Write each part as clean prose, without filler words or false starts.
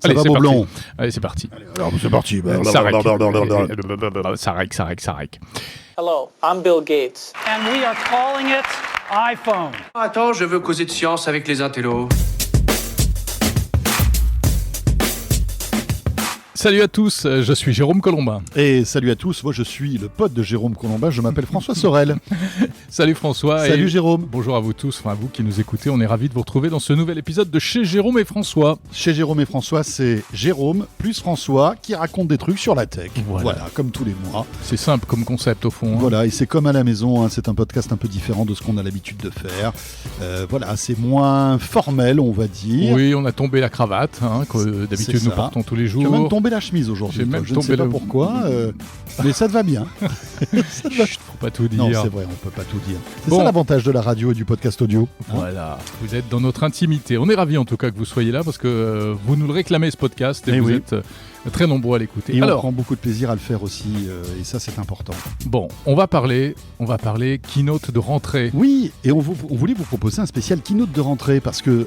Allez, ça va, Beaublon? Allez, c'est parti. Alors, c'est parti. Ça règle. Hello, I'm Bill Gates. And we are calling it iPhone. Attends, je veux causer de science avec les intellos. Salut à tous, je suis Jérôme Colombin. Et salut à tous, moi je suis le pote de Jérôme Colombin, je m'appelle François Sorel. Salut François. Salut Jérôme. Bonjour à vous tous, enfin à vous qui nous écoutez, on est ravis de vous retrouver dans ce nouvel épisode de Chez Jérôme et François. Chez Jérôme et François, c'est Jérôme plus François qui raconte des trucs sur la tech. Voilà, comme tous les mois. C'est simple comme concept au fond. Voilà, et c'est comme à la maison, c'est un podcast un peu différent de ce qu'on a l'habitude de faire. Voilà, c'est moins formel, on va dire. Oui, on a tombé la cravate, que d'habitude nous portons tous les jours. Tu as même tombé la chemise aujourd'hui. Je ne sais pas pourquoi, mais ça te va bien. Chut, faut pas tout dire. Non, c'est vrai, on peut pas tout dire. C'est ça l'avantage de la radio et du podcast audio. Voilà, vous êtes dans notre intimité. On est ravis en tout cas que vous soyez là parce que vous nous le réclamez ce podcast et vous êtes très nombreux à l'écouter. Et on prend beaucoup de plaisir à le faire aussi, et ça c'est important. Bon, on va parler keynote de rentrée. Oui, et on voulait vous proposer un spécial keynote de rentrée parce que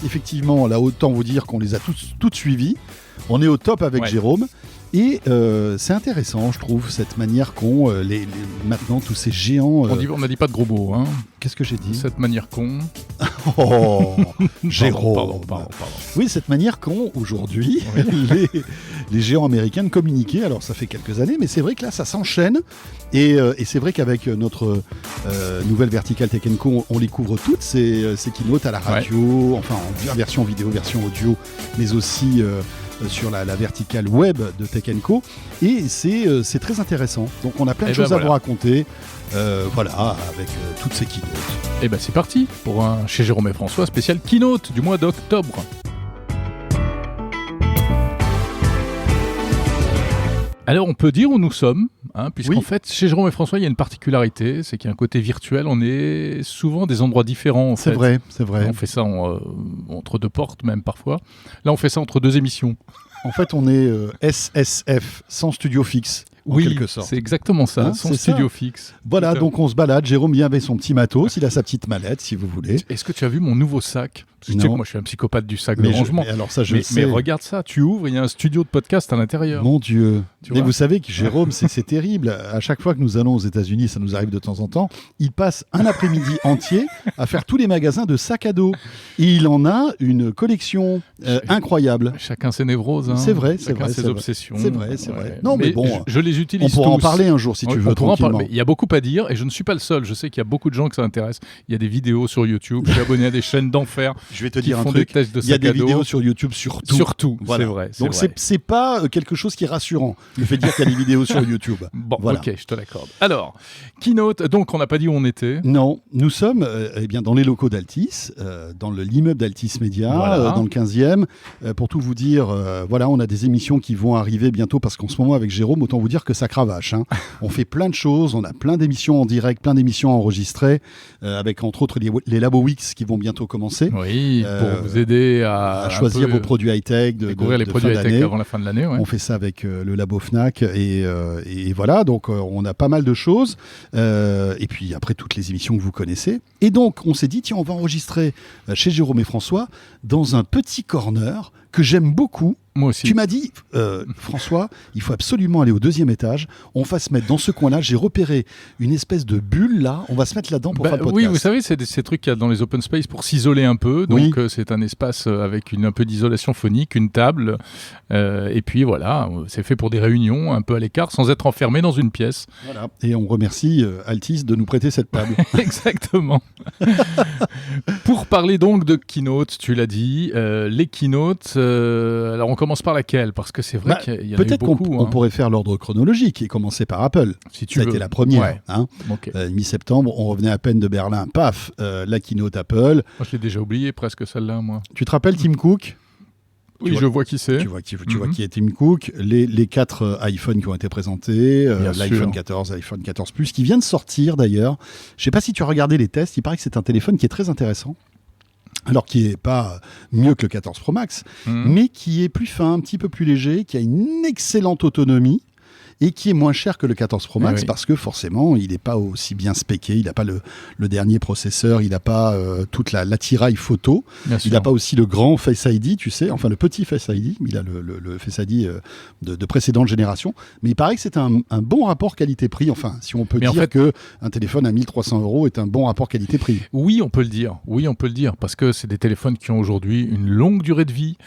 effectivement, là autant vous dire qu'on les a toutes suivies. On est au top avec Jérôme. Et c'est intéressant, je trouve, cette manière qu'ont maintenant tous ces géants. On n'a dit pas de gros mots, hein. Qu'est-ce que j'ai dit ? Cette manière qu'ont. Oh, Jérôme. Pardon. Oui, cette manière qu'ont aujourd'hui les géants américains de communiquer. Alors, ça fait quelques années, mais c'est vrai que là, ça s'enchaîne. Et c'est vrai qu'avec notre nouvelle verticale Tech & Co, on les couvre toutes, ces keynotes à la radio, enfin en version vidéo, version audio, mais aussi sur la verticale web de Tech & Co. Et c'est très intéressant. Donc on a plein de choses à vous raconter. Avec toutes ces keynotes. Et ben c'est parti pour un Chez Jérôme et François spécial keynote du mois d'octobre. Alors on peut dire où nous sommes, puisqu'en fait chez Jérôme et François il y a une particularité, c'est qu'il y a un côté virtuel, on est souvent des endroits différents. C'est vrai. On fait ça entre deux portes même parfois. Là on fait ça entre deux émissions. En fait on est SSF, sans studio fixe. Oui, quelque sorte. C'est exactement ça, son studio fixe. Voilà, donc on se balade. Jérôme vient avec son petit matos, il a sa petite mallette, si vous voulez. Est-ce que tu as vu mon nouveau sac ? Tu sais que moi je suis un psychopathe du sac de rangement. Mais regarde ça, tu ouvres, il y a un studio de podcast à l'intérieur. Mon Dieu. Mais vous savez que Jérôme, c'est terrible. À chaque fois que nous allons aux États-Unis, ça nous arrive de temps en temps, il passe un après-midi entier à faire tous les magasins de sacs à dos. Et il en a une collection incroyable. Chacun ses névroses. C'est vrai, chacun ses obsessions. C'est vrai. Non, mais bon. Je les utilise tous. On pourra en parler un jour si tu veux, tranquillement. Il y a beaucoup à dire et je ne suis pas le seul. Je sais qu'il y a beaucoup de gens que ça intéresse. Il y a des vidéos sur YouTube. Je suis abonné à des chaînes d'enfer. Je vais te dire un truc. Il y a des vidéos sur YouTube surtout. Voilà. C'est vrai. Donc c'est pas quelque chose qui est rassurant. Le fait de dire qu'il y a des vidéos sur YouTube. Bon, ok, je te l'accorde. Alors, keynote. Donc on n'a pas dit où on était. Non, nous sommes bien dans les locaux d'Altis, dans l'immeuble d'Altis Média, dans le 15e. Pour tout vous dire, on a des émissions qui vont arriver bientôt parce qu'en ce moment avec Jérôme, autant vous dire que ça cravache. On fait plein de choses, on a plein d'émissions en direct, plein d'émissions enregistrées, avec entre autres les Labo Weeks qui vont bientôt commencer. Oui, pour vous aider à choisir vos produits high-tech, découvrir les produits high-tech avant la fin de l'année. On fait ça avec le Labo Fnac et voilà, donc on a pas mal de choses. Et puis après toutes les émissions que vous connaissez. Et donc on s'est dit, tiens, on va enregistrer chez Jérôme et François dans un petit corner que j'aime beaucoup. Moi aussi. Tu m'as dit, François, il faut absolument aller au 2e étage. On va se mettre dans ce coin-là. J'ai repéré une espèce de bulle là. On va se mettre là-dedans pour faire le podcast. Oui, vous savez, c'est ces trucs qu'il y a dans les open space pour s'isoler un peu. Donc, c'est un espace avec un peu d'isolation phonique, une table. Et puis voilà, c'est fait pour des réunions un peu à l'écart, sans être enfermé dans une pièce. Voilà. Et on remercie Altis de nous prêter cette table. Exactement. Pour parler donc de keynote, tu l'as dit, les keynotes. Alors on commence par laquelle ? Parce que c'est vrai qu'il y en a eu beaucoup. Peut-être qu'on pourrait faire l'ordre chronologique et commencer par Apple. Si tu veux. Ça a été la première. Mi-septembre, on revenait à peine de Berlin. Paf, la keynote Apple. Moi, je l'ai déjà oublié presque celle-là, moi. Tu te rappelles Tim Cook ? Oui, je vois qui c'est. Tu vois qui est Tim Cook. Les 4 iPhones qui ont été présentés, l'iPhone 14, l'iPhone 14 Plus, qui vient de sortir d'ailleurs. Je ne sais pas si tu as regardé les tests, il paraît que c'est un téléphone qui est très intéressant. Alors qui n'est pas mieux que le 14 Pro Max, mais qui est plus fin, un petit peu plus léger, qui a une excellente autonomie et qui est moins cher que le 14 Pro Max oui. parce que forcément, il n'est pas aussi bien spéqué, il n'a pas le dernier processeur, il n'a pas toute l'attirail photo, il n'a pas aussi le grand Face ID, tu sais, enfin le petit Face ID, il a le Face ID de précédente génération, mais il paraît que c'est un bon rapport qualité-prix, enfin si on peut dire qu'un téléphone à 1300 € est un bon rapport qualité-prix. Oui, on peut le dire, parce que c'est des téléphones qui ont aujourd'hui une longue durée de vie,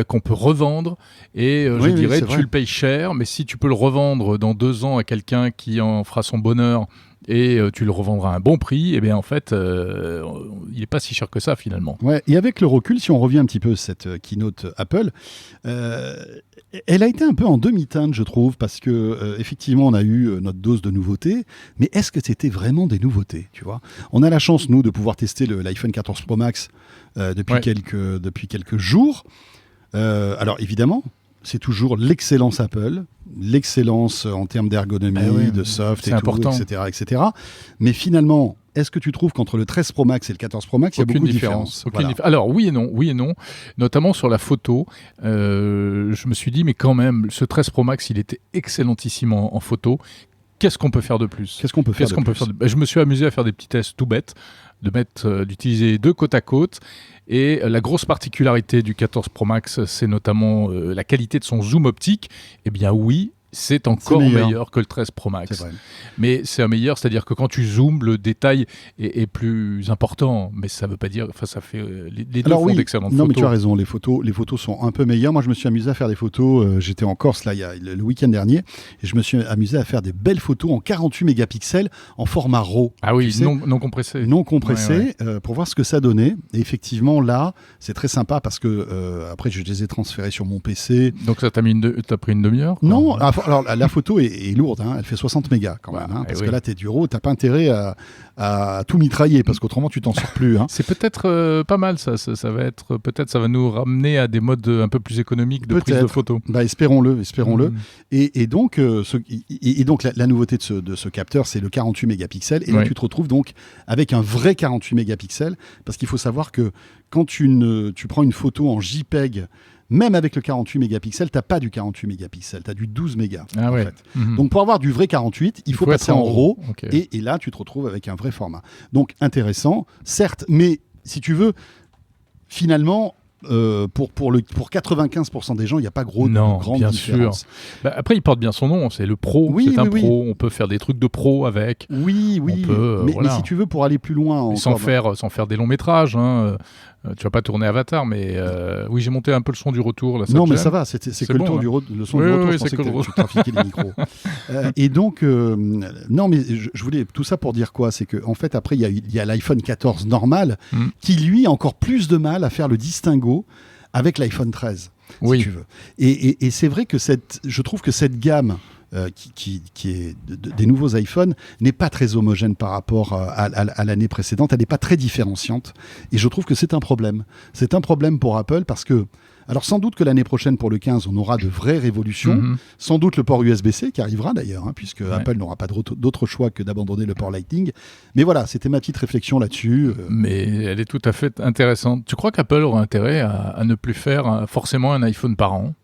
qu'on peut revendre, et je dirais tu le payes cher, mais si tu peux le revendre dans 2 ans à quelqu'un qui en fera son bonheur, et tu le revendras à un bon prix, et bien en fait, il n'est pas si cher que ça finalement. Ouais, et avec le recul, si on revient un petit peu à cette keynote Apple, elle a été un peu en demi-teinte, je trouve, parce que effectivement, on a eu notre dose de nouveautés, mais est-ce que c'était vraiment des nouveautés, tu vois ? On a la chance, nous, de pouvoir tester l'iPhone 14 Pro Max depuis quelques jours. Alors évidemment, c'est toujours l'excellence Apple, l'excellence en termes d'ergonomie, de soft et important. tout, etc. Mais finalement, est-ce que tu trouves qu'entre le 13 Pro Max et le 14 Pro Max, il y a beaucoup de différence ? Alors oui et non, notamment sur la photo. Je me suis dit, mais quand même, ce 13 Pro Max, il était excellentissime en photo. Qu'est-ce qu'on peut faire de plus ? Je me suis amusé à faire des petits tests tout bêtes, d'utiliser 2 côte à côte. Et la grosse particularité du 14 Pro Max, c'est notamment la qualité de son zoom optique. Eh bien oui, c'est encore meilleur que le 13 Pro Max. C'est vrai. Mais c'est un meilleur, c'est-à-dire que quand tu zoomes, le détail est plus important. Mais ça veut pas dire... Enfin, ça fait... Les deux font d'excellentes photos. Non, mais tu as raison, les photos sont un peu meilleures. Moi, je me suis amusé à faire des photos. J'étais en Corse, là, le week-end dernier. Et je me suis amusé à faire des belles photos en 48 mégapixels en format RAW. Ah oui, non compressé. Non compressé, pour voir ce que ça donnait. Et effectivement, là, c'est très sympa parce que après, je les ai transférés sur mon PC. Donc ça t'as pris une demi-heure ? Non, alors la photo est lourde, hein, elle fait 60 mégas quand même, hein, parce que là t'es du RAW, t'as pas intérêt à tout mitrailler parce qu'autrement tu t'en sors plus. Hein. C'est peut-être pas mal ça va nous ramener à des modes un peu plus économiques de prise de photos. Bah, espérons-le. Et donc, la nouveauté de ce capteur, c'est le 48 mégapixels. Et là, tu te retrouves donc avec un vrai 48 mégapixels, parce qu'il faut savoir que quand tu prends une photo en JPEG, même avec le 48 mégapixels, tu n'as pas du 48 mégapixels, tu as du 12 mégas. En fait. Donc pour avoir du vrai 48, il faut passer en RAW, et là tu te retrouves avec un vrai format. Donc intéressant, certes, mais si tu veux, finalement, pour 95% des gens, il n'y a pas grande différence. Bah, après, il porte bien son nom, c'est le Pro, Pro, on peut faire des trucs de pro avec. Oui, mais si tu veux, pour aller plus loin... sans faire des longs métrages, hein, tu vas pas tourner Avatar, mais oui, j'ai monté un peu le son du retour. Là, non, mais ça va, c'est que bon, le son du retour, je pensais que tu trafiquais les micros. Et donc, non, mais je voulais tout ça pour dire quoi ? C'est qu'en fait, après, il y a l'iPhone 14 normal qui, lui, a encore plus de mal à faire le distinguo avec l'iPhone 13, si tu veux. Et c'est vrai que je trouve que cette gamme qui est des nouveaux iPhones n'est pas très homogène par rapport à l'année précédente, elle n'est pas très différenciante, et je trouve que c'est un problème. C'est un problème pour Apple parce que, alors sans doute que l'année prochaine pour le 15 on aura de vraies révolutions, sans doute le port USB-C qui arrivera d'ailleurs, hein, puisque Apple n'aura pas d'autre choix que d'abandonner le port Lightning, mais voilà, c'était ma petite réflexion là-dessus. Mais elle est tout à fait intéressante. Tu crois qu'Apple aura intérêt à ne plus faire forcément un iPhone par an ?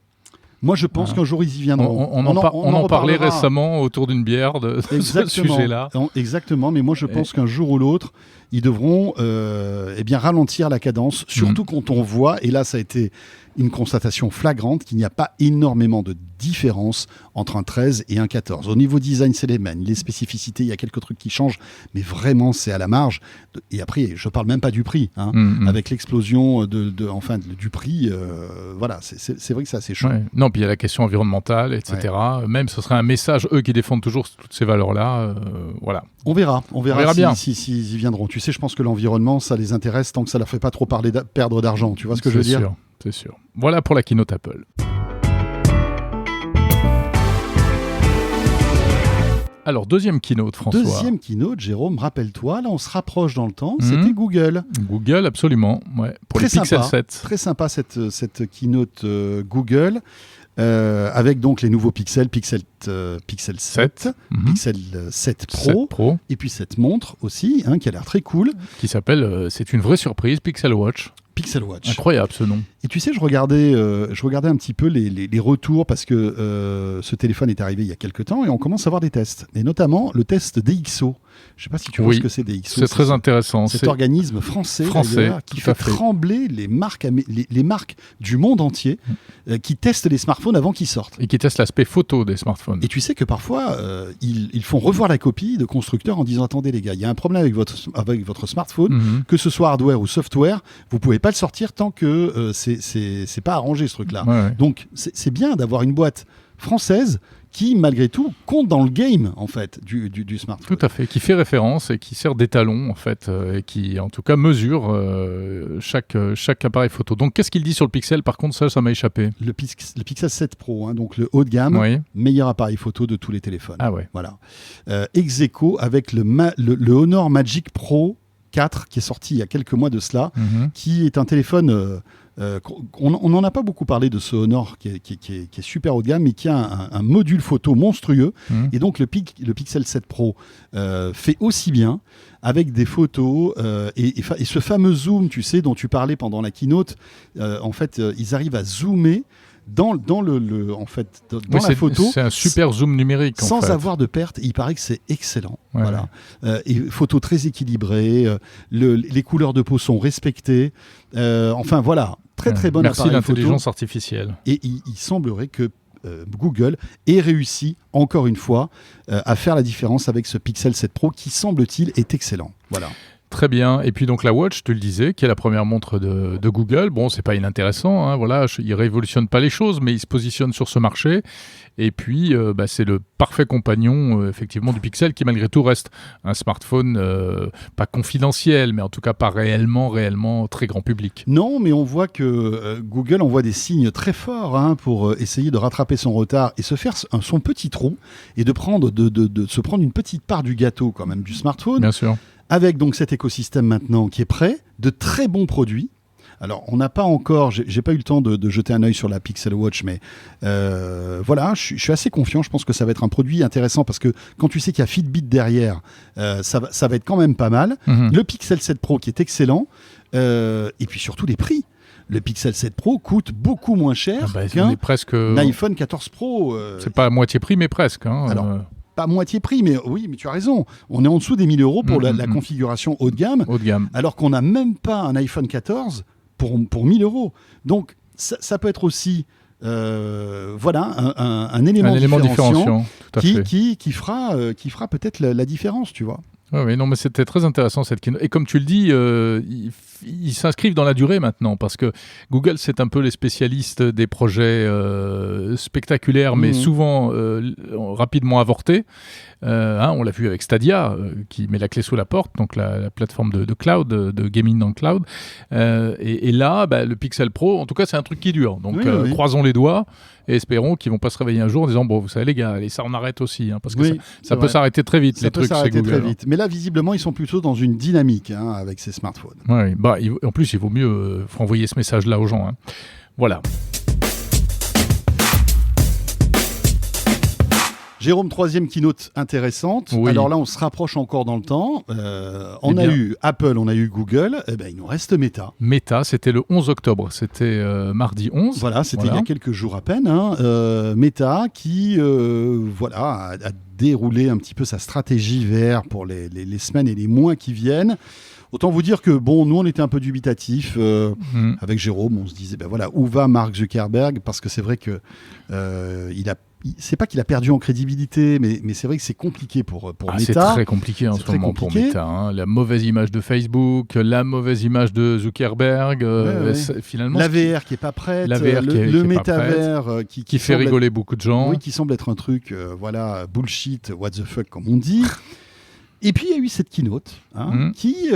Moi, je pense qu'un jour, ils y viendront. On en parlait récemment autour d'une bière de ce sujet-là. Exactement, mais moi, je pense qu'un jour ou l'autre, ils devront ralentir la cadence, surtout quand on voit, et là, ça a été une constatation flagrante, qu'il n'y a pas énormément de différence entre un 13 et un 14. Au niveau design, c'est les mêmes. Les spécificités, il y a quelques trucs qui changent, mais vraiment, c'est à la marge. Et après, je ne parle même pas du prix. Hein. Avec l'explosion du prix, voilà, c'est vrai que c'est assez chaud. Ouais. Non, puis il y a la question environnementale, etc. Ouais. Même, ce serait un message, eux qui défendent toujours toutes ces valeurs-là. Voilà. On verra bien. S'ils y viendront. Tu sais, je pense que l'environnement, ça les intéresse tant que ça ne leur fait pas trop perdre d'argent. Tu vois ce que je veux dire ? C'est sûr. Voilà pour la keynote Apple. Alors, deuxième keynote, François. Deuxième keynote, Jérôme, rappelle-toi, là on se rapproche dans le temps, c'était Google. Google, absolument, ouais. Pour les Pixel 7. Très sympa cette keynote Google, avec donc les nouveaux Pixel 7, Pixel 7 Pro, et puis cette montre aussi, hein, qui a l'air très cool. Qui s'appelle, c'est une vraie surprise, Pixel Watch. Pixel Watch. Incroyable ce nom. Et tu sais, je regardais un petit peu les retours parce que ce téléphone est arrivé il y a quelques temps et on commence à voir des tests. Et notamment le test DxO. Je ne sais pas si tu vois ce que c'est DxO. C'est très intéressant. Cet organisme français qui fait trembler les marques du monde entier qui testent les smartphones avant qu'ils sortent. Et qui testent l'aspect photo des smartphones. Et tu sais que parfois, ils font revoir la copie de constructeurs en disant attendez les gars, il y a un problème avec votre smartphone, que ce soit hardware ou software, vous ne pouvez pas le sortir tant que c'est pas arrangé ce truc-là. Ouais. Donc c'est bien d'avoir une boîte française qui, malgré tout, compte dans le game, en fait, du smartphone. Tout à fait, qui fait référence et qui sert d'étalon, en fait, et qui, en tout cas, mesure chaque appareil photo. Donc, qu'est-ce qu'il dit sur le Pixel ? Par contre, ça m'a échappé. Le Pixel 7 Pro, donc le haut de gamme, meilleur appareil photo de tous les téléphones. Ah ouais. Voilà. Ex-aequo avec le Honor Magic Pro 4, qui est sorti il y a quelques mois de cela, qui est un téléphone... on n'en a pas beaucoup parlé de ce Honor qui est super haut de gamme, mais qui a un module photo monstrueux. Et donc le Pixel 7 Pro fait aussi bien avec des photos et ce fameux zoom, tu sais, dont tu parlais pendant la keynote. En fait, ils arrivent à zoomer dans la photo. C'est un super zoom numérique. Sans avoir de perte. Il paraît que c'est excellent. Ouais. Voilà. Et photo très équilibrée. Les couleurs de peau sont respectées. Enfin, voilà. Très bon appareil photo. Merci l'intelligence artificielle. Et il semblerait que Google ait réussi, encore une fois, à faire la différence avec ce Pixel 7 Pro qui, semble-t-il, est excellent. Voilà. Très bien. Et puis donc la Watch, tu le disais, qui est la première montre de Google. Bon, c'est pas inintéressant, hein, voilà, il révolutionne pas les choses, mais il se positionne sur ce marché. Et puis, c'est le parfait compagnon, effectivement, du Pixel, qui malgré tout reste un smartphone pas confidentiel, mais en tout cas pas réellement très grand public. Non, mais on voit que Google envoie des signes très forts pour essayer de rattraper son retard et se faire son petit trou et de se prendre une petite part du gâteau quand même du smartphone. Bien sûr. Avec donc cet écosystème maintenant qui est prêt, de très bons produits. Alors, on n'a pas encore, j'ai pas eu le temps de jeter un œil sur la Pixel Watch, mais voilà, je suis assez confiant. Je pense que ça va être un produit intéressant parce que quand tu sais qu'il y a Fitbit derrière, ça va être quand même pas mal. Le Pixel 7 Pro qui est excellent, et puis surtout les prix. Le Pixel 7 Pro coûte beaucoup moins cher qu'un iPhone 14 Pro. C'est pas à moitié prix, mais presque. Hein, alors, pas moitié prix, mais oui, mais tu as raison. On est en dessous des 1 000 euros pour la configuration haut de gamme. Alors qu'on n'a même pas un iPhone 14 pour 1 000 euros. Donc, ça peut être aussi un élément différenciant qui fera peut-être la différence, tu vois. Oui, non, mais c'était très intéressant cette keynote. Et comme tu le dis, ils s'inscrivent dans la durée maintenant, parce que Google, c'est un peu les spécialistes des projets spectaculaires, mais souvent rapidement avortés. On l'a vu avec Stadia, qui met la clé sous la porte, donc la plateforme de cloud, de gaming dans le cloud. Et là, le Pixel Pro, en tout cas, c'est un truc qui dure. Donc, croisons les doigts et espérons qu'ils ne vont pas se réveiller un jour en disant, bon, vous savez les gars, allez, ça on arrête aussi, parce que ça peut s'arrêter très vite, les trucs chez Google. Très vite. Mais là, visiblement, ils sont plutôt dans une dynamique avec ces smartphones. Oui, en plus, il vaut mieux envoyer ce message-là aux gens. Voilà. Jérôme, troisième keynote intéressante. Oui. Alors là, on se rapproche encore dans le temps. On a eu Apple, on a eu Google. Il nous reste Meta. Meta, c'était le 11 octobre. C'était mardi 11. Voilà, c'était il y a quelques jours à peine. Meta qui a déroulé un petit peu sa stratégie VR pour les semaines et les mois qui viennent. Autant vous dire que, nous, on était un peu dubitatifs. Avec Jérôme, on se disait, où va Mark Zuckerberg ? Parce que c'est vrai que c'est pas qu'il a perdu en crédibilité, mais c'est vrai que c'est compliqué pour Meta. C'est très compliqué en ce moment pour Meta. La mauvaise image de Facebook, la mauvaise image de Zuckerberg. Finalement, la VR qui est pas prête. Le métavers qui fait rigoler beaucoup de gens. Oui, qui semble être un truc, bullshit, what the fuck, comme on dit. Et puis, il y a eu cette keynote qui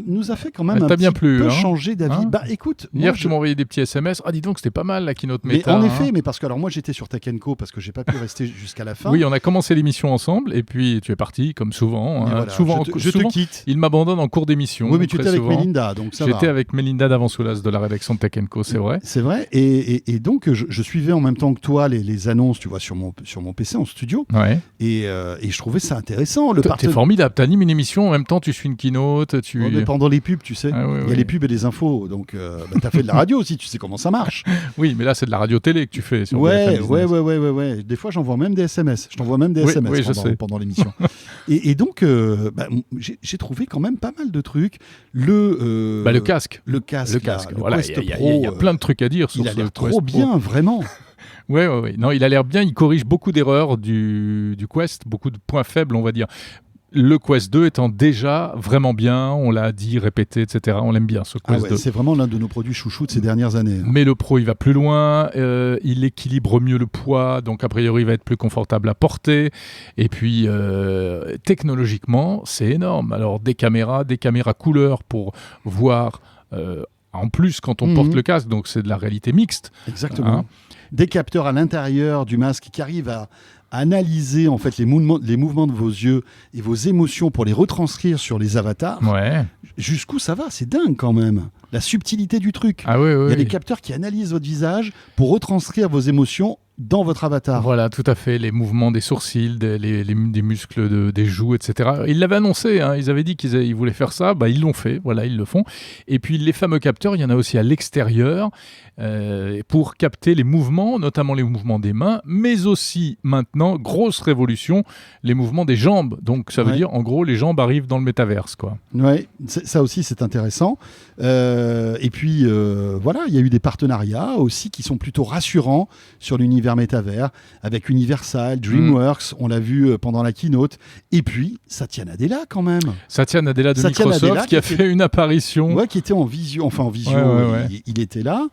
nous a fait quand même peu changer d'avis. Écoute, hier, tu m'as envoyé des petits SMS. Ah, dis donc, c'était pas mal la keynote Meta. En effet, mais parce que moi, j'étais sur Tech & Co parce que j'ai pas pu rester jusqu'à la fin. Oui, on a commencé l'émission ensemble et puis tu es parti, comme souvent. Voilà, souvent, je te quitte. Il m'abandonne en cours d'émission. Oui, mais tu étais avec Mélinda, donc ça va. J'étais avec Mélinda Davansoulas de la rédaction de Tech & Co, c'est vrai. C'est vrai. Et donc, je suivais en même temps que toi les annonces, tu vois, sur mon PC en studio. Ouais. Et je trouvais ça intéressant. T'es formidable. formidable. Tu animes une émission, en même temps tu suis une keynote. Mais pendant les pubs, tu sais, il y a les pubs et les infos. Donc, tu as fait de la radio aussi, tu sais comment ça marche. Oui, mais là, c'est de la radio-télé que tu fais. Sur ouais. Des fois, j'envoie même des SMS. Je t'envoie même des SMS pendant l'émission. et donc, j'ai trouvé quand même pas mal de trucs. Le casque. Le casque. Voilà, il y a plein de trucs à dire sur il a l'air trop bien, vraiment. Oui. Non, il a l'air bien. Il corrige beaucoup d'erreurs du Quest, beaucoup de points faibles, on va dire. Le Quest 2 étant déjà vraiment bien, on l'a dit, répété, etc. On l'aime bien, ce Quest 2. C'est vraiment l'un de nos produits chouchous de ces dernières années. Mais le Pro, il va plus loin, il équilibre mieux le poids, donc a priori, il va être plus confortable à porter. Et puis, technologiquement, c'est énorme. Alors, des caméras couleur pour voir, en plus, quand on porte le casque, donc c'est de la réalité mixte. Exactement. Des capteurs à l'intérieur du masque qui arrivent à analyser en fait les mouvements de vos yeux et vos émotions pour les retranscrire sur les avatars. Ouais. Jusqu'où ça va, c'est dingue quand même. La subtilité du truc. Ah oui. Il y a des capteurs qui analysent votre visage pour retranscrire vos émotions dans votre avatar. Voilà, tout à fait. Les mouvements des sourcils, des muscles des joues, etc. Ils l'avaient annoncé, ils avaient dit qu'ils voulaient faire ça. Ils l'ont fait, voilà, ils le font. Et puis les fameux capteurs, il y en a aussi à l'extérieur pour capter les mouvements, notamment les mouvements des mains, mais aussi maintenant, grosse révolution, les mouvements des jambes. Donc ça veut dire, en gros, les jambes arrivent dans le métaverse, quoi. Ouais, ça aussi c'est intéressant. Et puis voilà, il y a eu des partenariats aussi qui sont plutôt rassurants sur l'univers métavers avec Universal, DreamWorks, on l'a vu pendant la keynote, et puis Satya Nadella quand même. Satya Nadella de Microsoft qui a fait une apparition. Ouais, qui était en visio, il était là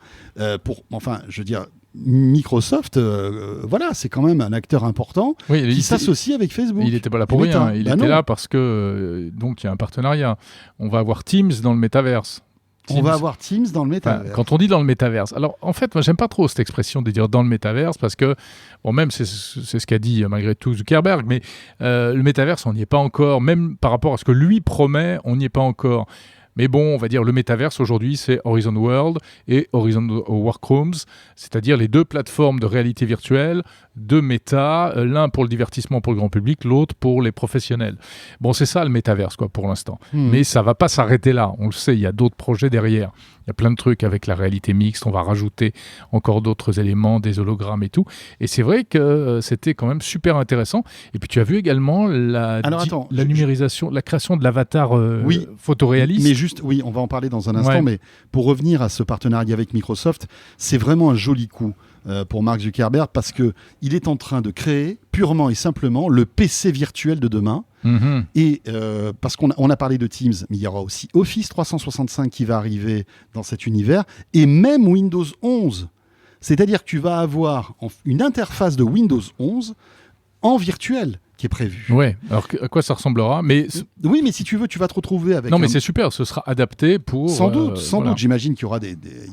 Microsoft, voilà, c'est quand même un acteur important qui s'associe avec Facebook. Il n'était pas là pour rien, il était là parce que donc il y a un partenariat. On va avoir Teams dans le métaverse. On va avoir Teams dans le métaverse. Quand on dit dans le métaverse, alors en fait, moi j'aime pas trop cette expression de dire dans le métaverse parce que, bon, même c'est ce qu'a dit malgré tout Zuckerberg, mais le métaverse, on n'y est pas encore, même par rapport à ce que lui promet, on n'y est pas encore. Mais bon, on va dire le métaverse aujourd'hui, c'est Horizon World et Horizon Workrooms, c'est-à-dire les deux plateformes de réalité virtuelle de Meta, l'un pour le divertissement pour le grand public, l'autre pour les professionnels. Bon, c'est ça le métaverse, quoi, pour l'instant. Mais ça va pas s'arrêter là. On le sait, il y a d'autres projets derrière. Il y a plein de trucs avec la réalité mixte. On va rajouter encore d'autres éléments, des hologrammes et tout. Et c'est vrai que c'était quand même super intéressant. Et puis tu as vu également la numérisation, la création de l'avatar photoréaliste. Mais juste, on va en parler dans un instant. Mais pour revenir à ce partenariat avec Microsoft, c'est vraiment un joli coup pour Mark Zuckerberg parce qu'il est en train de créer purement et simplement le PC virtuel de demain. Et parce qu'on a parlé de Teams, mais il y aura aussi Office 365 qui va arriver dans cet univers et même Windows 11. C'est-à-dire que tu vas avoir une interface de Windows 11 en virtuel qui est prévu. Ouais, alors à quoi ça ressemblera Oui, mais si tu veux, tu vas te retrouver avec... Non, mais c'est super, ce sera adapté pour... Sans doute, j'imagine qu'il y aura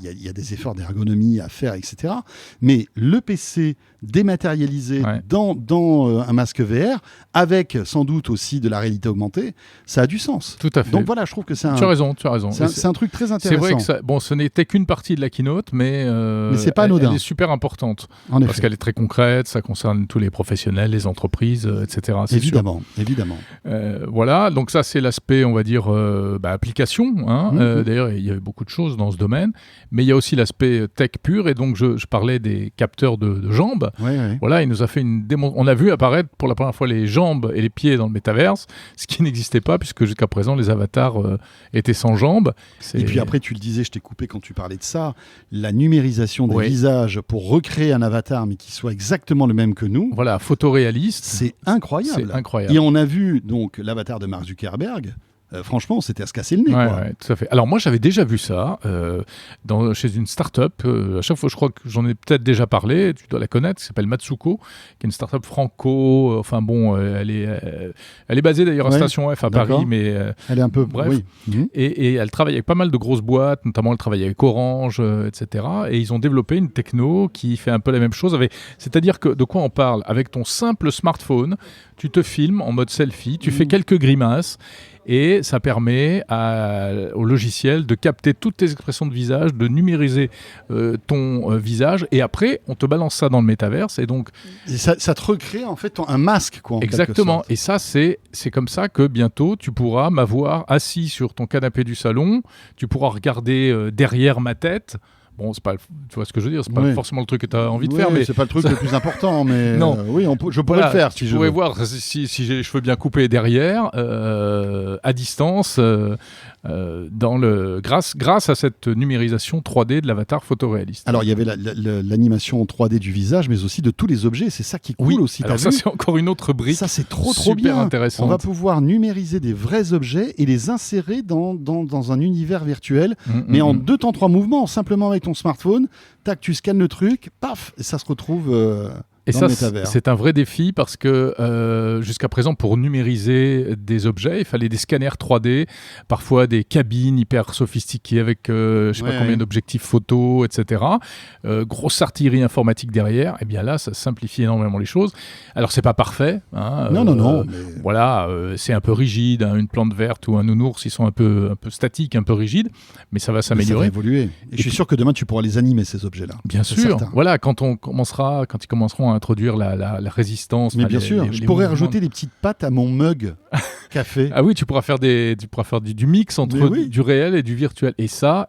y a des efforts d'ergonomie à faire, etc. Mais le PC dématérialisé dans un masque VR, avec sans doute aussi de la réalité augmentée, ça a du sens. Tout à fait. Donc voilà, je trouve que c'est un... Tu as raison. C'est un truc très intéressant. C'est vrai que ce n'était qu'une partie de la keynote, mais c'est pas anodin. Elle est super importante. En effet. Parce qu'elle est très concrète, ça concerne tous les professionnels, les entreprises, etc. Évidemment. Voilà, donc ça c'est l'aspect, on va dire, application. D'ailleurs, il y a eu beaucoup de choses dans ce domaine, mais il y a aussi l'aspect tech pur, et donc je parlais des capteurs de jambes. Voilà, il nous a fait une démo. On a vu apparaître pour la première fois les jambes et les pieds dans le métaverse, ce qui n'existait pas, puisque jusqu'à présent, les avatars étaient sans jambes. Et puis après, tu le disais, je t'ai coupé quand tu parlais de ça, la numérisation des visages pour recréer un avatar, mais qui soit exactement le même que nous. Voilà, photoréaliste. C'est incroyable. C'est incroyable. Et on a vu donc l'avatar de Mark Zuckerberg. Franchement, c'était à se casser le nez. Ouais, tout à fait. Alors moi, j'avais déjà vu ça chez une start-up. À chaque fois, je crois que j'en ai peut-être déjà parlé. Tu dois la connaître. Qui s'appelle Matsuko, qui est une start-up franco. Enfin bon, elle est basée d'ailleurs à Station F à Paris, mais elle est un peu bref. Et elle travaille avec pas mal de grosses boîtes, notamment elle travaille avec Orange, etc. Et ils ont développé une techno qui fait un peu la même chose. C'est-à-dire que de quoi on parle ? Avec ton simple smartphone, tu te filmes en mode selfie, tu fais quelques grimaces. et ça permet au logiciel de capter toutes tes expressions de visage, de numériser ton visage, et après on te balance ça dans le métaverse, et donc et ça te recrée en fait un masque, quoi. Exactement, et ça c'est comme ça que bientôt tu pourras m'avoir assis sur ton canapé du salon, tu pourras regarder derrière ma tête. Bon, c'est pas, tu vois ce que je veux dire, c'est pas forcément le truc que tu as envie de faire, mais c'est pas le truc le plus important, mais non. Oui, je pourrais le faire si je pourrais veux. voir si j'ai les cheveux bien coupés derrière, à distance, grâce à cette numérisation 3D de l'avatar photoréaliste. Alors il y avait l'animation 3D du visage, mais aussi de tous les objets. C'est ça qui est cool aussi. Alors ça c'est encore une autre brique. Ça c'est trop super bien. Intéressante. On va pouvoir numériser des vrais objets et les insérer dans un univers virtuel, mais en 2 temps 3 mouvements, simplement avec ton smartphone. Tac, tu scannes le truc, paf, et ça se retrouve. Et dans ça, le métavers. C'est un vrai défi parce que jusqu'à présent, pour numériser des objets, il fallait des scanners 3D, parfois des cabines hyper sophistiquées avec je sais pas combien d'objectifs photo, etc. Grosse artillerie informatique derrière. Et bien là, ça simplifie énormément les choses. Alors, c'est pas parfait. Hein, non. Mais... Voilà, c'est un peu rigide. Hein, une plante verte ou un nounours, ils sont un peu statiques, un peu rigides, mais ça va s'améliorer. Ça va évoluer. Et je suis sûr que demain, tu pourras les animer, ces objets-là. Bien sûr. Certain. Voilà, quand ils commenceront à introduire la résistance. Mais bien sûr, je pourrais rajouter des petites pattes à mon mug café. Ah oui, tu pourras faire du mix entre du réel et du virtuel. Et ça,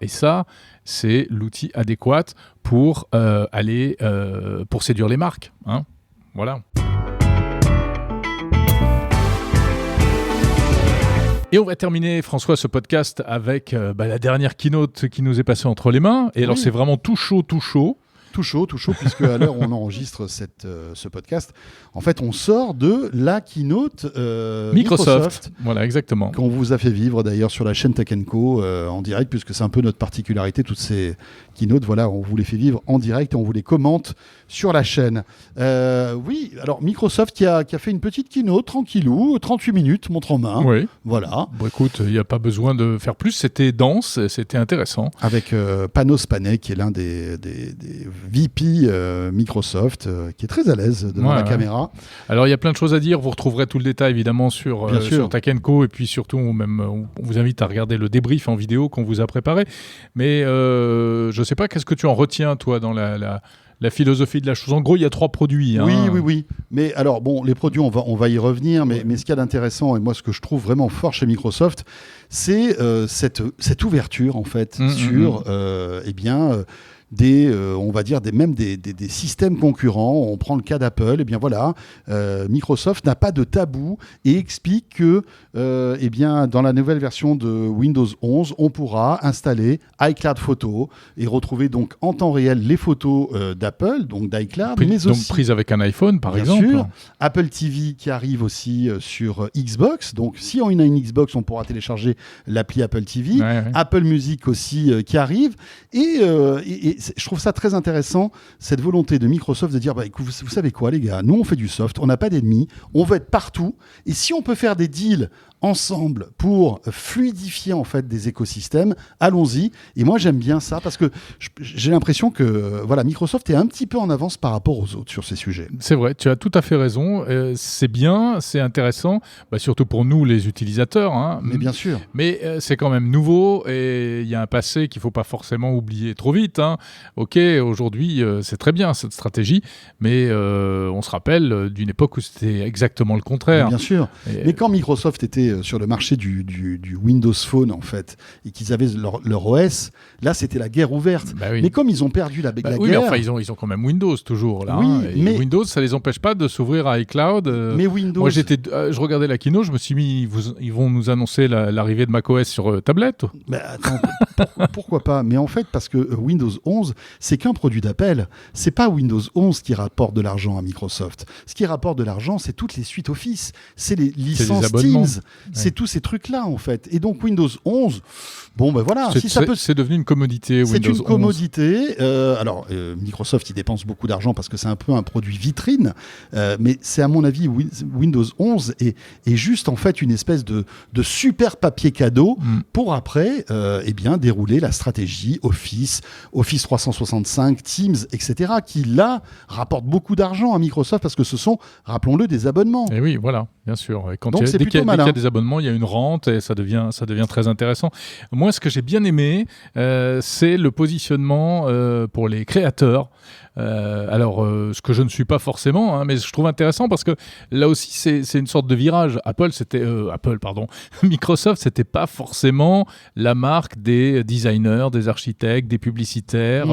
c'est l'outil adéquat pour pour séduire les marques. Hein, voilà. Et on va terminer, François, ce podcast avec la dernière keynote qui nous est passée entre les mains. Et alors, c'est vraiment tout chaud. Tout chaud, puisque à l'heure où on enregistre ce podcast, en fait, on sort de la keynote Microsoft. Voilà, exactement. Qu'on vous a fait vivre d'ailleurs sur la chaîne Tech & Co en direct, puisque c'est un peu notre particularité, toutes ces keynotes. Voilà, on vous les fait vivre en direct et on vous les commente sur la chaîne. Oui, alors Microsoft qui a fait une petite keynote, tranquillou, 38 minutes, montre en main. Oui. Voilà. Bon, écoute, il n'y a pas besoin de faire plus. C'était dense, c'était intéressant. Avec Panos Panay, qui est l'un des VP Microsoft, qui est très à l'aise devant la caméra. Alors il y a plein de choses à dire, vous retrouverez tout le détail évidemment sur Tech & Co, et puis surtout on vous invite à regarder le débrief en vidéo qu'on vous a préparé. Mais je ne sais pas, qu'est-ce que tu en retiens toi dans la philosophie de la chose? En gros, il y a 3 produits. Hein. Oui. Mais alors, bon, les produits, on va y revenir. Mais ce qu'il y a d'intéressant, et moi, ce que je trouve vraiment fort chez Microsoft, c'est cette ouverture, en fait, sur, on va dire même des systèmes concurrents. On prend le cas d'Apple, et bien voilà, Microsoft n'a pas de tabou et explique que dans la nouvelle version de Windows 11, on pourra installer iCloud Photo et retrouver donc en temps réel les photos d'Apple, donc d'iCloud, mais aussi prises avec un iPhone par bien exemple. Sûr, Apple TV qui arrive aussi sur Xbox. Donc si on a une Xbox, on pourra télécharger l'appli Apple TV. Apple Music aussi qui arrive et je trouve ça très intéressant, cette volonté de Microsoft de dire écoute, vous savez quoi les gars, nous on fait du soft, on n'a pas d'ennemis, on veut être partout, et si on peut faire des deals ensemble pour fluidifier en fait des écosystèmes, allons-y. Et moi j'aime bien ça parce que j'ai l'impression que Microsoft est un petit peu en avance par rapport aux autres sur ces sujets. C'est vrai, tu as tout à fait raison. C'est bien, c'est intéressant, surtout pour nous les utilisateurs. Hein. Mais bien sûr. Mais c'est quand même nouveau et il y a un passé qu'il ne faut pas forcément oublier trop vite. Hein. Ok, aujourd'hui c'est très bien cette stratégie, mais on se rappelle d'une époque où c'était exactement le contraire. Mais bien sûr. Mais quand Microsoft était sur le marché du Windows Phone en fait, et qu'ils avaient leur OS, là c'était la guerre ouverte. Mais comme ils ont perdu la guerre... Oui, mais enfin ils ont quand même Windows toujours là. Oui, mais Windows ça les empêche pas de s'ouvrir à iCloud. Mais Windows... Moi je regardais la keynote, je me suis mis, ils vont nous annoncer l'arrivée de macOS sur tablette. Attends, pourquoi pas? Mais en fait parce que Windows 11 c'est qu'un produit d'Apple. C'est pas Windows 11 qui rapporte de l'argent à Microsoft. Ce qui rapporte de l'argent, c'est toutes les suites Office, c'est les licences Teams. C'est tous ces trucs-là, en fait. Et donc, Windows 11, voilà. C'est devenu une commodité, Windows 11. C'est une commodité. Microsoft, il dépense beaucoup d'argent parce que c'est un peu un produit vitrine. Mais c'est, à mon avis, Windows 11 est juste, en fait, une espèce de super papier cadeau pour après, dérouler la stratégie Office 365, Teams, etc., qui là rapportent beaucoup d'argent à Microsoft parce que ce sont, rappelons-le, des abonnements. Et oui, voilà, bien sûr. Et Donc, c'est dès qu'il y plutôt a malin. des abonnements, il y a une rente et ça devient très intéressant. Moi, ce que j'ai bien aimé, c'est le positionnement pour les créateurs. Ce que je ne suis pas forcément, hein, mais je trouve intéressant parce que là aussi, c'est une sorte de virage. Microsoft, c'était pas forcément la marque des designers, des architectes, des publicitaires,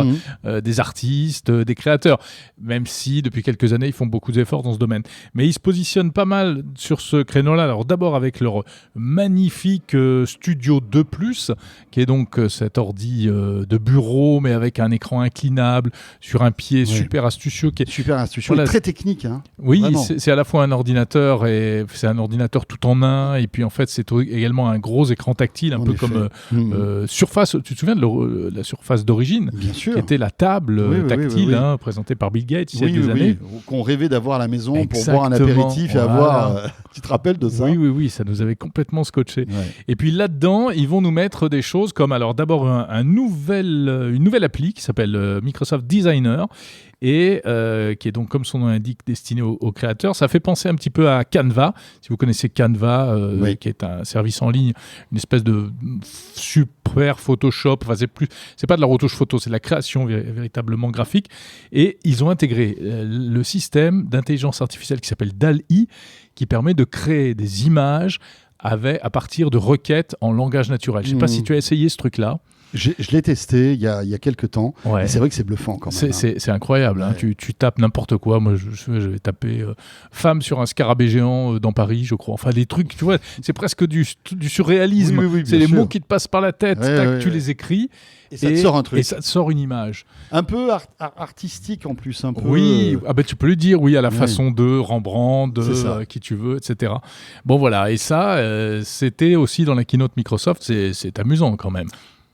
des artistes, des créateurs. Même si depuis quelques années, ils font beaucoup d'efforts dans ce domaine. Mais ils se positionnent pas mal sur ce créneau-là. Alors d'abord avec leur magnifique Studio 2+, qui est donc cet ordi de bureau, mais avec un écran inclinable sur un pied super astucieux. Super astucieux, et très technique. Hein. Oui, Vraiment. c'est à la fois un ordinateur et c'est un ordinateur tout en un. Et puis en fait, c'est également un gros écran tactile, un peu comme Surface. Tu te souviens de la Surface d'origine? Bien sûr. Qui était la table tactile hein, présentée par Bill Gates il y a des années. Qu'on rêvait d'avoir à la maison. Exactement. Pour boire un apéritif et avoir... tu te rappelles de ça? Oui, ça nous avait complètement scotché. Ouais. Et puis là-dedans, ils vont nous mettre des choses comme, alors d'abord une nouvelle appli qui s'appelle Microsoft Designer et qui est donc, comme son nom l'indique, destiné aux créateurs. Ça fait penser un petit peu à Canva. Si vous connaissez Canva, qui est un service en ligne, une espèce de super Photoshop. Enfin, c'est pas de la retouche photo, c'est de la création véritablement graphique. Et ils ont intégré le système d'intelligence artificielle qui s'appelle DALL-E, qui permet de créer des images à partir de requêtes en langage naturel. Je ne sais pas si tu as essayé ce truc-là. Je l'ai testé il y a quelques temps. Ouais. Et c'est vrai que c'est bluffant quand même. C'est incroyable. Hein. Tu tapes n'importe quoi. Moi, je vais taper femme sur un scarabée géant dans Paris, je crois. Enfin, des trucs, tu vois, c'est presque du surréalisme. Oui, c'est les mots qui te passent par la tête. Tu les écris. Et ça te sort un truc. Et ça te sort une image. Un peu artistique en plus. Un peu, oui, tu peux le dire, à la façon de Rembrandt, de qui tu veux, etc. Bon, voilà. Et ça, c'était aussi dans la keynote Microsoft. C'est amusant quand même.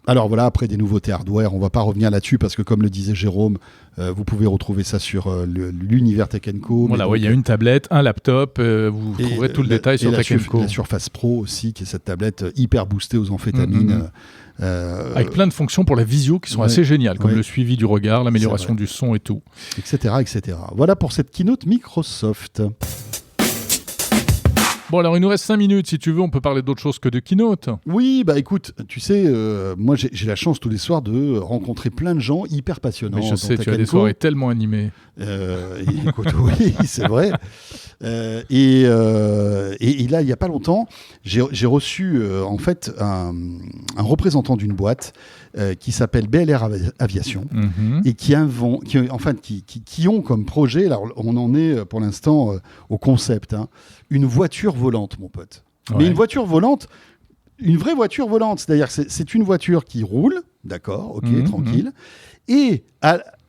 Alors voilà, après des nouveautés hardware, on ne va pas revenir là-dessus parce que comme le disait Jérôme, vous pouvez retrouver ça sur l'univers Tech & Co. Voilà, il y a une tablette, un laptop, vous trouverez tout le détail sur Tech & Co. La Surface Pro aussi, qui est cette tablette hyper boostée aux amphétamines. Avec plein de fonctions pour la visio qui sont assez géniales, comme le suivi du regard, l'amélioration du son et tout. Etc. Voilà pour cette keynote Microsoft. Bon, alors il nous reste 5 minutes, si tu veux, on peut parler d'autre chose que de keynote. Oui, écoute, tu sais, moi j'ai la chance tous les soirs de rencontrer plein de gens hyper passionnants. Mais je sais, tu as des soirées tellement animées. Écoute, oui, c'est vrai. Et là, il n'y a pas longtemps, j'ai reçu en fait un représentant d'une boîte qui s'appelle BLR Aviation et qui ont comme projet, alors on en est pour l'instant au concept, une voiture volante, mon pote. Ouais. Mais une voiture volante, une vraie voiture volante, c'est-à-dire que c'est une voiture qui roule, d'accord, ok, tranquille, et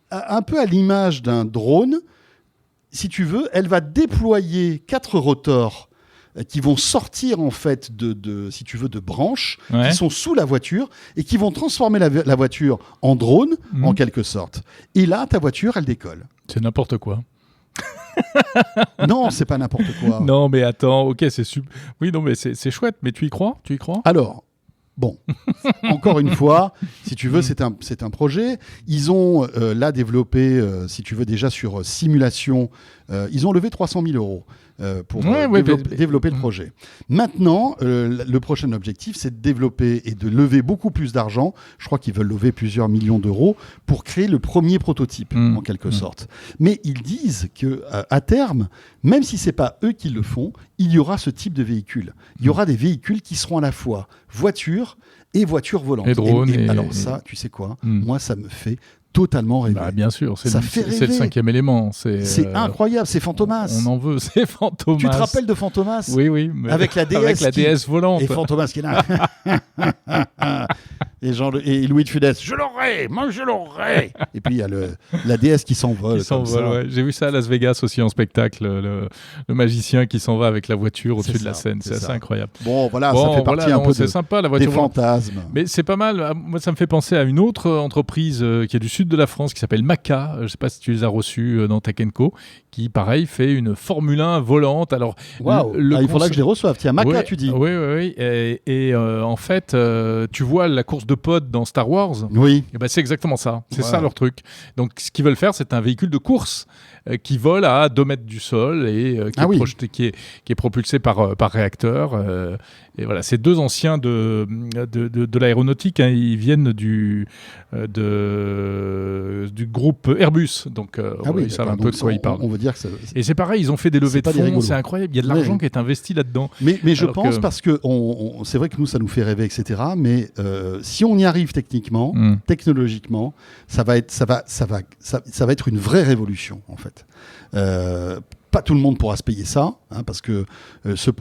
un peu à l'image d'un drone, si tu veux, elle va déployer 4 rotors qui vont sortir en fait si tu veux, de branches qui sont sous la voiture et qui vont transformer la voiture en drone en quelque sorte. Et là, ta voiture, elle décolle. C'est n'importe quoi. Non, c'est pas n'importe quoi. Non, mais attends, ok, c'est super. Oui, non, mais c'est chouette. Mais tu y crois? Alors. Bon, encore une fois, si tu veux, c'est un projet. Ils ont là développé, si tu veux, déjà sur simulation, ils ont levé 300 000 € pour développer le projet. Maintenant, le prochain objectif, c'est de développer et de lever beaucoup plus d'argent. Je crois qu'ils veulent lever plusieurs millions d'euros pour créer le premier prototype, en quelque sorte. Mais ils disent qu'à terme, même si ce n'est pas eux qui le font, il y aura ce type de véhicule. Il y aura des véhicules qui seront à la fois voitures et voitures volantes. Et drones. Alors ça, tu sais quoi ? Moi, ça me fait totalement rêver. Bah, bien sûr, c'est le 5e élément. C'est incroyable, c'est Fantomas. On en veut, c'est Fantomas. Tu te rappelles de Fantomas ? Oui. Mais avec la DS. Avec la DS volante. Et Fantomas qui est là. Et Louis de Funès, je l'aurai, moi je l'aurai. Et puis il y a la DS qui s'envole. J'ai vu ça à Las Vegas aussi en spectacle, le magicien qui s'en va avec la voiture au-dessus de la scène. C'est assez incroyable. Bon, voilà, ça fait partie un peu sympa, la voiture des fantasmes. Mais c'est pas mal. Moi, ça me fait penser à une autre entreprise qui est du sud de la France qui s'appelle Maca. Je ne sais pas si tu les as reçus dans Tech & Co. Qui, pareil, fait une Formule 1 volante. Alors, il faudra que je les reçoive. Tiens, Maca, tu dis. Oui. Et en fait, tu vois la course de pod dans Star Wars. Oui. Et ben, c'est exactement ça. C'est Ouais. ça leur truc. Donc, ce qu'ils veulent faire, c'est un véhicule de course qui vole à 2 mètres du sol et qui est propulsé par réacteur. Et voilà, c'est 2 anciens de l'aéronautique. Hein. Ils viennent du groupe Airbus. Donc, ils savent un peu de quoi ils parlent. On veut dire que Et c'est pareil, ils ont fait des levées de pas des fonds. rigolos. C'est incroyable. Il y a de l'argent Ouais. qui est investi là-dedans. Mais je Alors pense que- parce que c'est vrai que nous ça nous fait rêver, etc. Mais si on y arrive techniquement, technologiquement, ça va être une vraie révolution en fait. Pas tout le monde pourra se payer ça, hein, parce que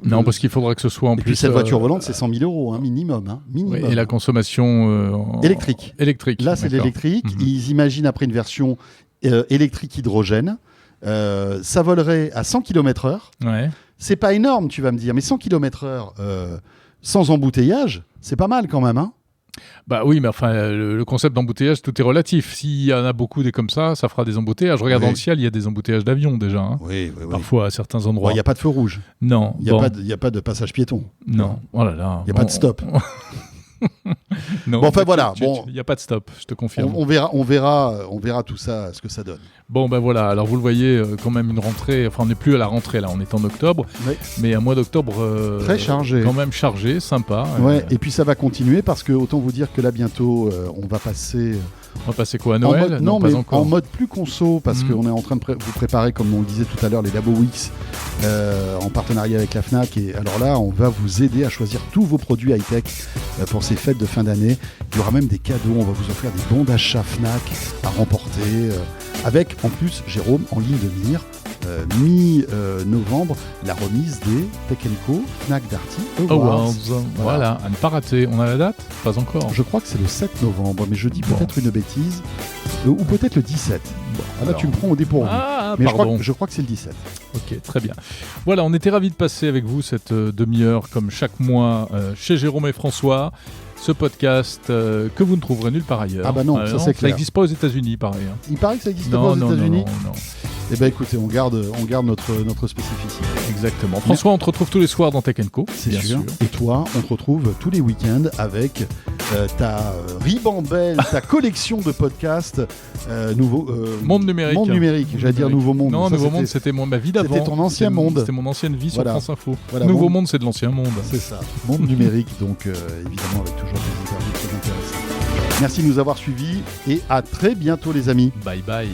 Non, parce qu'il faudra que ce soit en et plus. puis cette voiture volante, c'est 100 000 euros, hein, minimum, hein, Oui, minimum. et la consommation Électrique. Électrique. Là, c'est d'accord. l'électrique. Mhm. Ils imaginent après une version électrique hydrogène. Ça volerait à 100 km/h. Ouais. C'est pas énorme, tu vas me dire, mais 100 km/h sans embouteillage, c'est pas mal quand même. Hein. Bah oui, mais enfin, le concept d'embouteillage, tout est relatif. S'il y en a beaucoup des comme ça fera des embouteillages. Regarde Oui. dans le ciel, il y a des embouteillages d'avions déjà. Hein. Oui. Parfois à certains endroits. Il n'y a pas de feu rouge. Non. Il n'y a pas de passage piéton. Non. Oh là là. Il n'y a pas de stop. Non. Bon, enfin, voilà. Bon. Il n'y a pas de stop, je te confirme. On verra tout ça, ce que ça donne. Bon, ben voilà. Alors, vous le voyez, quand même une rentrée. Enfin, on n'est plus à la rentrée, là. On est en octobre. Oui. Mais un mois d'octobre... Très chargé. Quand même chargé, sympa. Ouais, et puis ça va continuer parce que autant vous dire que là bientôt on va passer On va passer quoi à en Noël mode, Non, mais pas encore. en mode plus conso parce Mhm. qu'on est en train de vous préparer, comme on le disait tout à l'heure, les Labo Weeks en partenariat avec la Fnac. Et alors là, on va vous aider à choisir tous vos produits high-tech pour ces fêtes de fin d'année. Il y aura même des cadeaux. On va vous offrir des bons d'achat Fnac à remporter avec en plus Jérôme en ligne de mire. Mi-novembre, la remise des Tech & Co Fnac Darty Awards. Voilà, à ne pas rater. On a la date Pas encore. Je crois que c'est le 7 novembre, mais je dis Bon. peut-être une bêtise, ou peut-être le 17. Là, alors. tu me prends au dépourvu. Ah, mais pardon. je crois que c'est le 17. Ok, très bien. Voilà, on était ravis de passer avec vous cette demi-heure, comme chaque mois, chez Jérôme et François. Ce podcast que vous ne trouverez nulle part ailleurs. Ah bah non, ça, c'est clair. Ça n'existe pas aux États-Unis, pareil. Hein. Il paraît que ça n'existe pas aux non, États-Unis. non. Eh ben écoutez, on garde notre spécificité. Exactement. François, on te retrouve tous les soirs dans Tech & Co. C'est bien sûr. Et toi, on te retrouve tous les week-ends avec ta ribambelle, ta collection de podcasts nouveau. Monde numérique. Monde numérique. J'allais dire Nouveau Monde. Non, Ça, Nouveau Monde, c'était ma vie d'avant. c'était ton ancien monde. C'était mon ancienne vie sur Voilà. France Info. Voilà, Nouveau Monde. Monde, c'est de l'ancien monde. C'est ça. Monde numérique, donc évidemment avec toujours des interviews très intéressantes. Merci de nous avoir suivis et à très bientôt les amis. Bye bye.